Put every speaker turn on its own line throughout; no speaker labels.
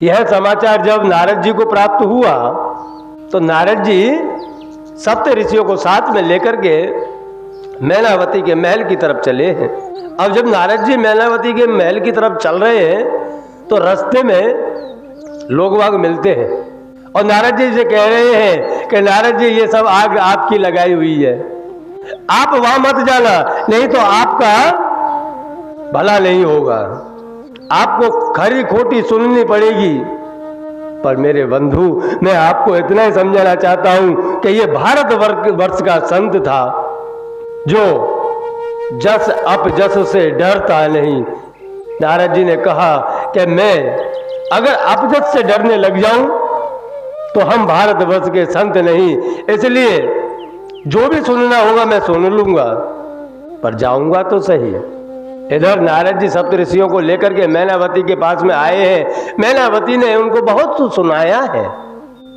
यह समाचार जब नारद जी को प्राप्त हुआ तो नारद जी सप्त ऋषियों को साथ में लेकर के मैनावती के महल की तरफ चले हैं। अब जब नारद जी मैनावती के महल की तरफ चल रहे हैं तो रास्ते में लोग बाग मिलते हैं और नारद जी से कह रहे हैं कि नारद जी ये सब आग आपकी लगाई हुई है, आप वहां मत जाना, नहीं तो आपका भला नहीं होगा, आपको खरी खोटी सुननी पड़ेगी। पर मेरे बंधु, मैं आपको इतना ही समझाना चाहता हूं कि ये भारत वर्ष का संत था जो जस अपजस से डरता नहीं। नारद जी ने कहा कि मैं अगर अपजस से डरने लग जाऊं तो हम भारतवर्ष के संत नहीं, इसलिए जो भी सुनना होगा मैं सुन लूंगा, पर जाऊंगा तो सही। इधर नारद जी सप्त ऋषियों को लेकर के मैनावती के पास में आए हैं। मैनावती ने उनको बहुत कुछ सुनाया है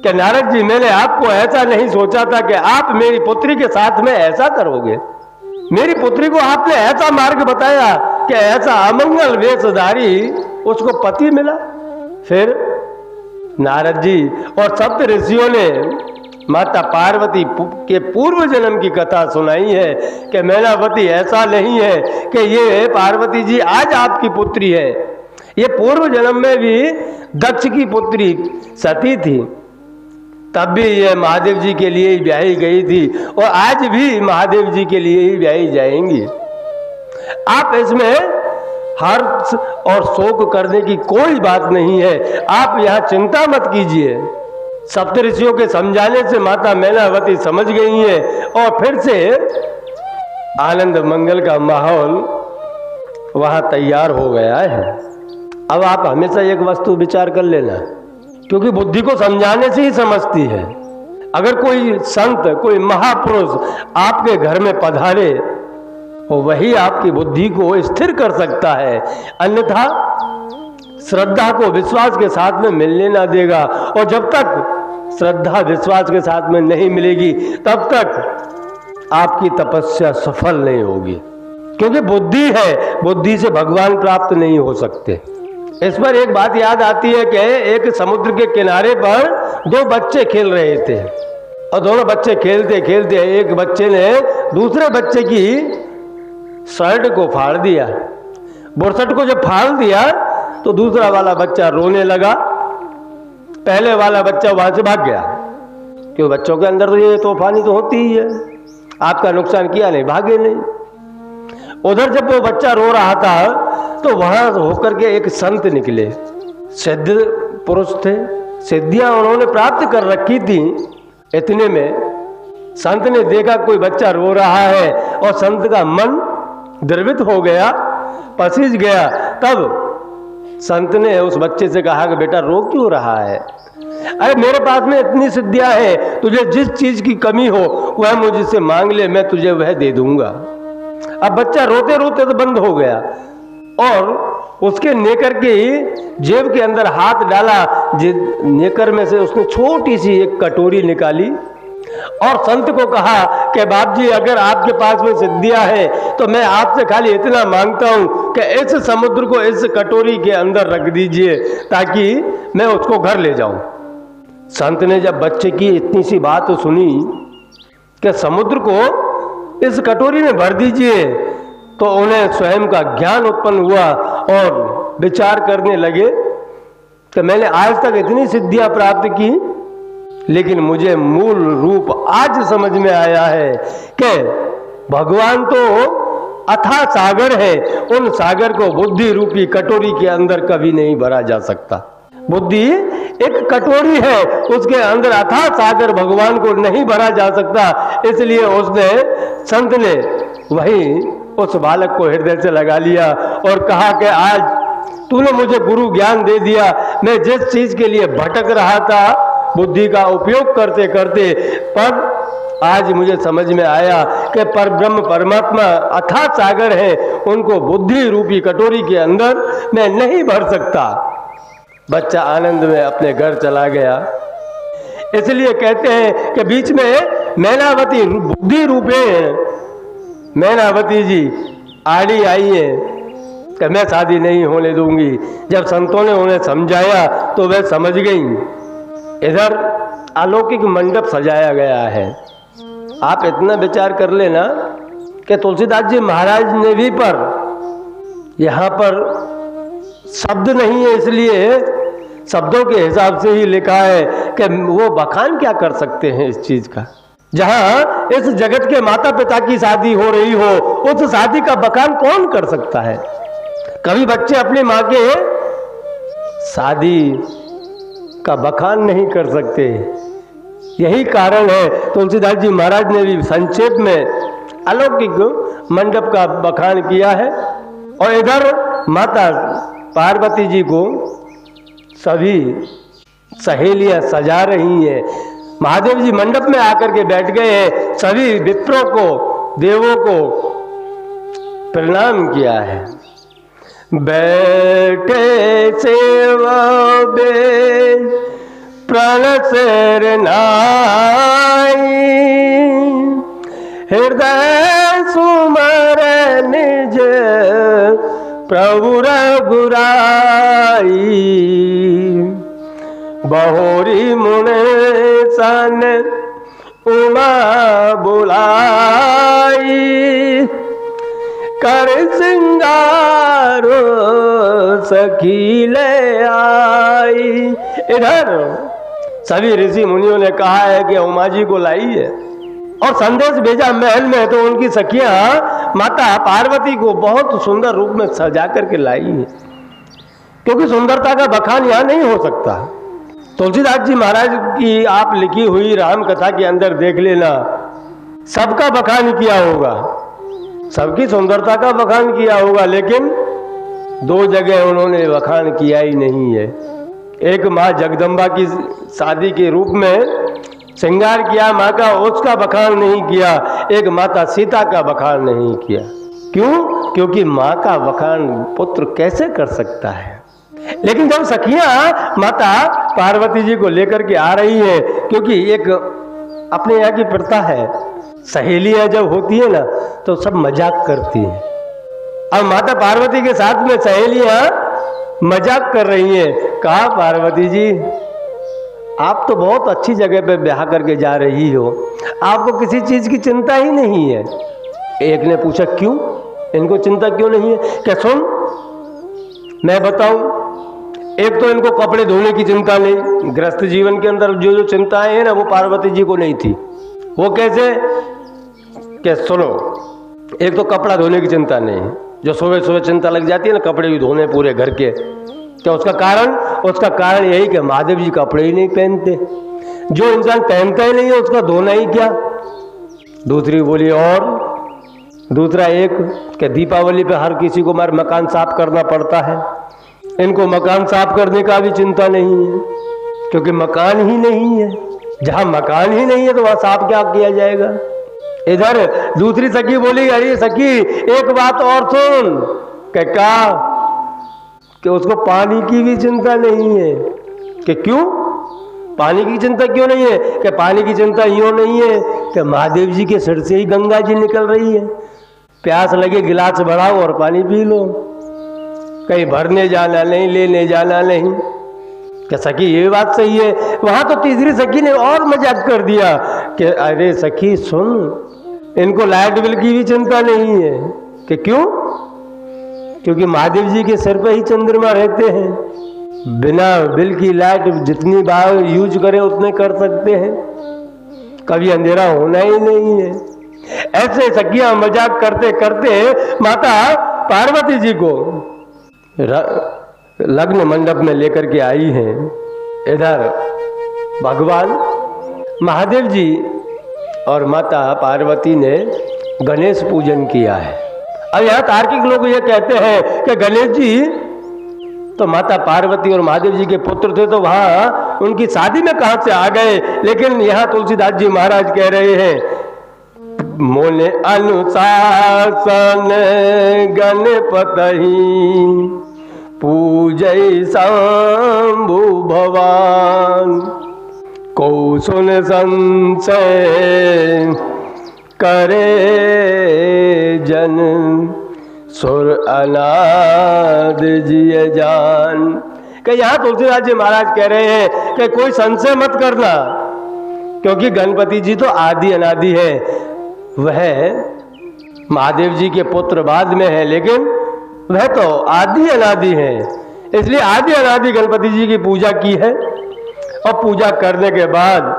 कि नारद जी, मैंने आपको ऐसा नहीं सोचा था कि आप मेरी पुत्री के साथ में ऐसा करोगे। मेरी पुत्री को आपने ऐसा मार्ग बताया कि ऐसा अमंगल वेशधारी उसको पति मिला। फिर नारद जी और सप्त ऋषियों ने माता पार्वती के पूर्व जन्म की कथा सुनाई है कि मैनावती ऐसा नहीं है कि ये पार्वती जी आज आपकी पुत्री है, ये पूर्व जन्म में भी दक्ष की पुत्री सती थी, तब भी ये महादेव जी के लिए ही ब्याही गई थी और आज भी महादेव जी के लिए ही ब्याही जाएंगी। आप इसमें हर्ष और शोक करने की कोई बात नहीं है, आप यहाँ चिंता मत कीजिए। सप्त ऋषियों के समझाने से माता मैनावती समझ गई है और फिर से आनंद मंगल का माहौल वहां तैयार हो गया है। अब आप हमेशा एक वस्तु विचार कर लेना, क्योंकि बुद्धि को समझाने से ही समझती है। अगर कोई संत, कोई महापुरुष आपके घर में पधारे तो वही आपकी बुद्धि को स्थिर कर सकता है, अन्यथा श्रद्धा को विश्वास के साथ में मिलने ना देगा। और जब तक श्रद्धा विश्वास के साथ में नहीं मिलेगी तब तक आपकी तपस्या सफल नहीं होगी, क्योंकि बुद्धि है, बुद्धि से भगवान प्राप्त नहीं हो सकते। इस पर एक बात याद आती है कि एक समुद्र के किनारे पर दो बच्चे खेल रहे थे और दोनों बच्चे खेलते खेलते एक बच्चे ने दूसरे बच्चे की शर्ट को फाड़ दिया। बुरसट को जब फाड़ दिया तो दूसरा वाला बच्चा रोने लगा, पहले वाला बच्चा वहां से भाग गया, क्यों बच्चों के अंदर तो ये तूफानी तो होती ही है, आपका नुकसान किया नहीं, भागे नहीं। उधर जब वो बच्चा रो रहा था तो वहां होकर के एक संत निकले, सिद्ध पुरुष थे, सिद्धियां उन्होंने प्राप्त कर रखी थी। इतने में संत ने देखा कोई बच्चा रो रहा है और संत का मन द्रवित हो गया, पसीज गया। तब संत ने उस बच्चे से कहा कि बेटा रो क्यों रहा है? अरे मेरे पास में इतनी सिद्धियां हैं, तुझे जिस चीज की कमी हो वह मुझसे मांग ले, मैं तुझे वह दे दूंगा। अब बच्चा रोते रोते तो बंद हो गया और उसके नेकर के जेब के अंदर हाथ डाला, नेकर में से उसने छोटी सी एक कटोरी निकाली और संत को कहा कि बाप जी, अगर आपके पास में सिद्धियां हैं तो मैं आपसे खाली इतना मांगता हूं कि इस समुद्र को इस कटोरी के अंदर रख दीजिए ताकि मैं उसको घर ले जाऊं। संत ने जब बच्चे की इतनी सी बात सुनी कि समुद्र को इस कटोरी में भर दीजिए, तो उन्हें स्वयं का ज्ञान उत्पन्न हुआ और विचार करने लगे कि मैंने आज तक इतनी सिद्धियां प्राप्त की, लेकिन मुझे मूल रूप आज समझ में आया है कि भगवान तो अथाह सागर है, उन सागर को बुद्धि रूपी कटोरी के अंदर कभी नहीं भरा जा सकता। बुद्धि एक कटोरी है, उसके अंदर अथाह सागर भगवान को नहीं भरा जा सकता। इसलिए उसने, संत ने वही उस बालक को हृदय से लगा लिया और कहा कि आज तूने मुझे गुरु ज्ञान दे दिया, मैं जिस चीज के लिए भटक रहा था बुद्धि का उपयोग करते करते, पर आज मुझे समझ में आया कि परब्रह्म परमात्मा अथाह सागर है, उनको बुद्धि रूपी कटोरी के अंदर मैं नहीं भर सकता। बच्चा आनंद में अपने घर चला गया। इसलिए कहते हैं कि बीच में मैनावती बुद्धि रूपे मैनावती जी आड़ी आई है कि मैं शादी नहीं होने दूंगी। जब संतों ने उन्हें समझाया तो वह समझ गई। इधर अलौकिक मंडप सजाया गया है। आप इतना विचार कर लेना कि तुलसीदास जी महाराज ने भी पर यहाँ पर शब्द नहीं है, इसलिए शब्दों के हिसाब से ही लिखा है कि वो बखान क्या कर सकते हैं इस चीज का। जहां इस जगत के माता पिता की शादी हो रही हो, उस शादी का बखान कौन कर सकता है। कभी बच्चे अपनी माँ के शादी का बखान नहीं कर सकते। यही कारण है तुलसीदास जी महाराज ने भी संक्षेप में अलौकिक मंडप का बखान किया है। और इधर माता पार्वती जी को सभी सहेलियां सजा रही हैं। महादेव जी मंडप में आकर के बैठ गए हैं। सभी विप्रों को, देवों को प्रणाम किया है। बैठे सेवा बे प्रण सेर नाई, हृदय सुमर निज प्रभु रघुराई, बहोरी मुने सन उमा बुलाई, कर सिंगारो सखी ले आई। इधर सभी ऋषि मुनियों ने कहा है कि उमा जी को लाई है और संदेश भेजा महल में, तो उनकी सखियां माता पार्वती को बहुत सुंदर रूप में सजा करके लाई है। क्योंकि सुंदरता का बखान यहाँ नहीं हो सकता। तुलसीदास जी महाराज की आप लिखी हुई राम कथा के अंदर देख लेना, सबका बखान किया होगा, सबकी सुंदरता का बखान किया होगा, लेकिन दो जगह उन्होंने बखान किया ही नहीं है। एक माँ जगदम्बा की शादी के रूप में श्रृंगार किया माँ का, उसका बखान नहीं किया। एक माता सीता का बखान नहीं किया। क्यों? क्योंकि माँ का बखान पुत्र कैसे कर सकता है। लेकिन जब सखियां माता पार्वती जी को लेकर के आ रही है, क्योंकि एक अपने यहाँ की प्रथा है, सहेलियां जब होती है ना तो सब मजाक करती हैं। अब माता पार्वती के साथ में सहेलियां मजाक कर रही हैं। कहा पार्वती जी आप तो बहुत अच्छी जगह पे ब्याह करके जा रही हो, आपको किसी चीज की चिंता ही नहीं है। एक ने पूछा क्यों, इनको चिंता क्यों नहीं है? क्या सुन मैं बताऊं, एक तो इनको कपड़े धोने की चिंता नहीं, गृहस्थ जीवन के अंदर जो जो चिंताएं हैं ना वो पार्वती जी को नहीं थी। वो कैसे? क्या सुनो, एक तो कपड़ा धोने की चिंता नहीं, जो सुबह सुबह चिंता लग जाती है ना कपड़े भी धोने पूरे घर के, क्या उसका कारण? उसका कारण यही कि महादेव जी कपड़े ही नहीं पहनते। जो इंसान पहनता ही नहीं है उसका धोना ही क्या। दूसरी बोली और दूसरा एक कि दीपावली पे हर किसी को हमारे मकान साफ करना पड़ता है, इनको मकान साफ करने का भी चिंता नहीं है, क्योंकि मकान ही नहीं है। जहां मकान ही नहीं है तो वहां साफ क्या किया जाएगा। इधर दूसरी सखी बोली अरे सखी एक बात और सुन, क्या कि उसको पानी की भी चिंता नहीं है। कि क्यों पानी की चिंता क्यों नहीं है? कि पानी की चिंता यूं नहीं है कि महादेव जी के सिर से ही गंगा जी निकल रही है, प्यास लगे गिलास बढ़ाओ और पानी पी लो, कहीं भरने जाना नहीं, लेने जाना नहीं। क्या सखी ये बात सही है? वहां तो तीसरी सखी ने और मजाक कर दिया कि अरे सखी सुन, इनको लाइट बिल की भी चिंता नहीं है। कि क्यों? क्योंकि महादेव जी के सिर पर ही चंद्रमा रहते हैं, बिना बिल की लाइट जितनी बार यूज करें उतने कर सकते हैं, कभी अंधेरा होना ही नहीं है। ऐसे सखियां मजाक करते करते माता पार्वती जी को लग्न मंडप में लेकर के आई हैं। इधर भगवान महादेव जी और माता पार्वती ने गणेश पूजन किया है। अब यहाँ तार्किक लोग ये कहते हैं कि गणेश जी तो माता पार्वती और महादेव जी के पुत्र थे, तो वहाँ उनकी शादी में कहाँ से आ गए। लेकिन यहाँ तुलसीदास जी महाराज कह रहे हैं मोने अनुशासन गणपतहि पूजय शंभु भवान, कौशल संशय करे जन सुर अनाद जिय जान। कि यहाँ तुलसीदास जी महाराज कह रहे हैं कि कोई संशय मत करना, क्योंकि गणपति जी तो आदि अनादि है। वह महादेव जी के पुत्र बाद में है, लेकिन वह तो आदि अनादि है। इसलिए आदि अनादि गणपति जी की पूजा की है। और पूजा करने के बाद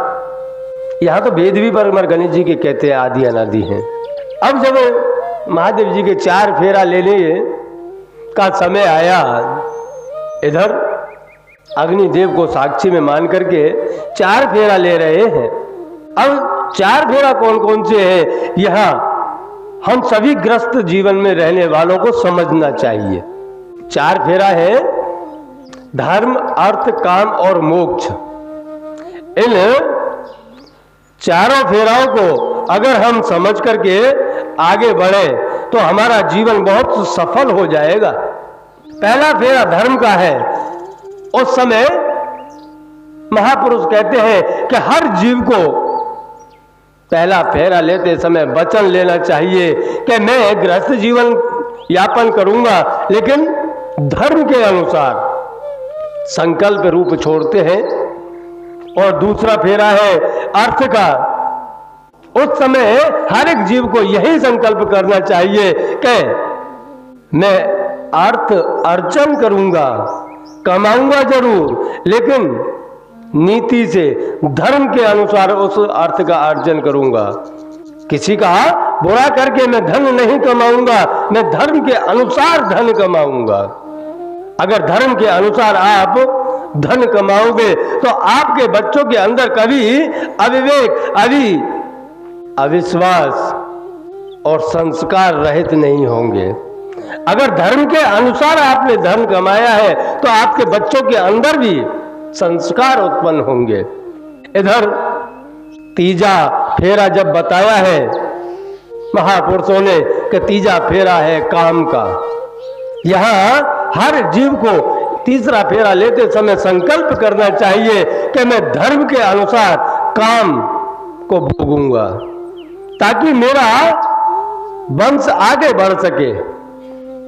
यहाँ तो वेद भी परमर गणेश जी के कहते हैं आदि अनादि हैं। अब जब महादेव जी के 4 फेरा लेने का समय आया, इधर अग्निदेव को साक्षी में मान करके 4 फेरा ले रहे हैं। अब 4 फेरा कौन कौन से हैं, यहाँ हम सभी ग्रस्त जीवन में रहने वालों को समझना चाहिए। 4 फेरा है धर्म, अर्थ, काम और मोक्ष। इन चारों फेराओं को अगर हम समझ करके आगे बढ़े तो हमारा जीवन बहुत सफल हो जाएगा। पहला फेरा धर्म का है। उस समय महापुरुष कहते हैं कि हर जीव को पहला फेरा लेते समय वचन लेना चाहिए कि मैं गृहस्थ जीवन यापन करूंगा, लेकिन धर्म के अनुसार संकल्प रूप छोड़ते हैं। और दूसरा फेरा है अर्थ का। उस समय हर एक जीव को यही संकल्प करना चाहिए कि मैं अर्थ अर्जन करूंगा, कमाऊंगा जरूर, लेकिन नीति से धर्म के अनुसार उस अर्थ का अर्जन करूंगा। किसी का बुरा करके मैं धन नहीं कमाऊंगा, मैं धर्म के अनुसार धन कमाऊंगा। अगर धर्म के अनुसार आप धन कमाओगे तो आपके बच्चों के अंदर कभी अविवेक, अविश्वास और संस्कार रहित नहीं होंगे। अगर धर्म के अनुसार आपने धन कमाया है तो आपके बच्चों के अंदर भी संस्कार उत्पन्न होंगे। इधर तीजा फेरा जब बताया है महापुरुषों ने कि तीजा फेरा है काम का। यहां हर जीव को तीसरा फेरा लेते समय संकल्प करना चाहिए कि मैं धर्म के अनुसार काम को भोगूंगा, ताकि मेरा वंश आगे बढ़ सके,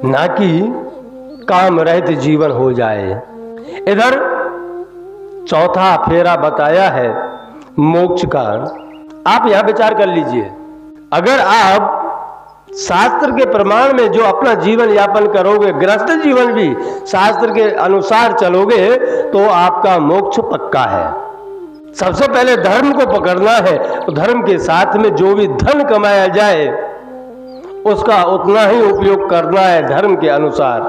ना कि काम रहित जीवन हो जाए। इधर चौथा फेरा बताया है मोक्ष का। आप यहां विचार कर लीजिए, अगर आप शास्त्र के प्रमाण में जो अपना जीवन यापन करोगे, गृहस्थ जीवन भी शास्त्र के अनुसार चलोगे, तो आपका मोक्ष पक्का है। सबसे पहले धर्म को पकड़ना है। तो धर्म के साथ में जो भी धन कमाया जाए उसका उतना ही उपयोग करना है धर्म के अनुसार।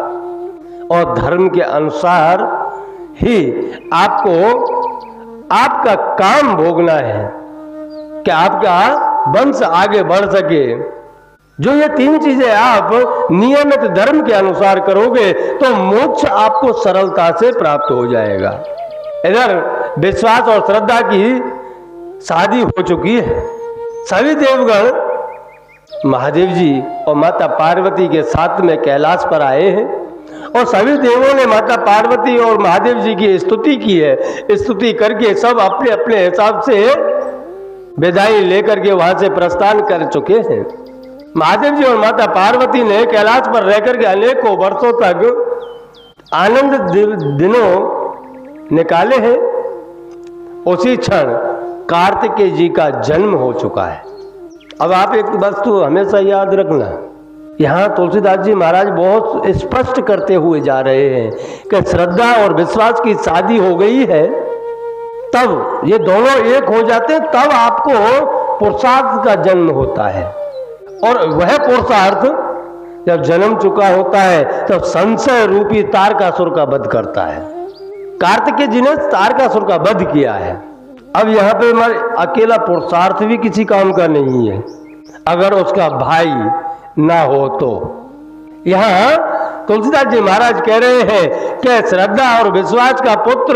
और धर्म के अनुसार ही आपको आपका काम भोगना है कि आपका वंश आगे बढ़ सके। जो ये 3 चीजें आप नियमित धर्म के अनुसार करोगे तो मोक्ष आपको सरलता से प्राप्त हो जाएगा। इधर विश्वास और श्रद्धा की शादी हो चुकी है। सभी देवगण महादेव जी और माता पार्वती के साथ में कैलाश पर आए हैं और सभी देवों ने माता पार्वती और महादेव जी की स्तुति की है। स्तुति करके सब अपने अपने हिसाब से विदाई लेकर के वहां से प्रस्थान कर चुके हैं। महादेव जी और माता पार्वती ने कैलाश पर रहकर के अनेकों वर्षों तक आनंद दिनों निकाले हैं। उसी क्षण कार्तिकेय जी का जन्म हो चुका है। अब आप एक वस्तु हमेशा याद रखना, यहाँ तुलसीदास जी महाराज बहुत स्पष्ट करते हुए जा रहे हैं कि श्रद्धा और विश्वास की शादी हो गई है, तब ये दोनों एक हो जाते हैं, तब आपको पुरुषार्थ का जन्म होता है। और वह पुरुषार्थ जब जन्म चुका होता है तब संशय रूपी तारकासुर का वध करता है। कार्तिकेय जी ने तारकासुर का वध किया है। अब यहाँ पे हमारे अकेला पुरुषार्थ भी किसी काम का नहीं है, अगर उसका भाई ना हो तो। यहाँ तुलसीदास जी महाराज कह रहे हैं कि श्रद्धा और विश्वास का पुत्र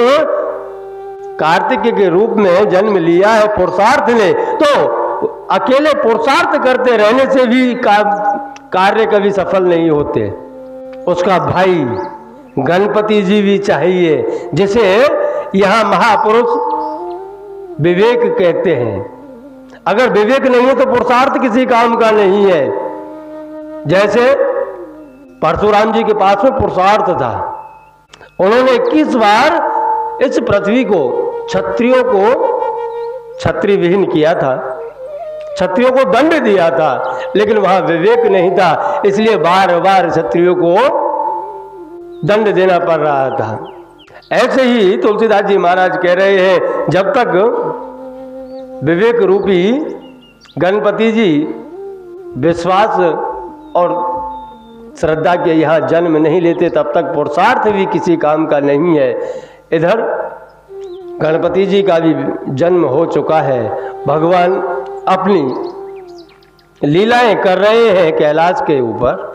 कार्तिकेय के रूप में जन्म लिया है पुरुषार्थ ने, तो अकेले पुरुषार्थ करते रहने से भी कार्य कभी सफल नहीं होते। उसका भाई गणपति जी भी चाहिए, जिसे यहाँ महापुरुष विवेक कहते हैं। अगर विवेक नहीं है तो पुरुषार्थ किसी काम का नहीं है। जैसे परशुराम जी के पास में पुरुषार्थ था, उन्होंने 21 बार इस पृथ्वी को, क्षत्रियों को क्षत्रिय विहीन किया था, क्षत्रियों को दंड दिया था, लेकिन वहां विवेक नहीं था, इसलिए बार बार क्षत्रियों को दंड देना पड़ रहा था। ऐसे ही तुलसीदास जी महाराज कह रहे हैं, जब तक विवेक रूपी गणपति जी विश्वास और श्रद्धा के यहाँ जन्म नहीं लेते, तब तक पुरुषार्थ भी किसी काम का नहीं है। इधर गणपति जी का भी जन्म हो चुका है, भगवान अपनी लीलाएं कर रहे हैं कैलाश के ऊपर।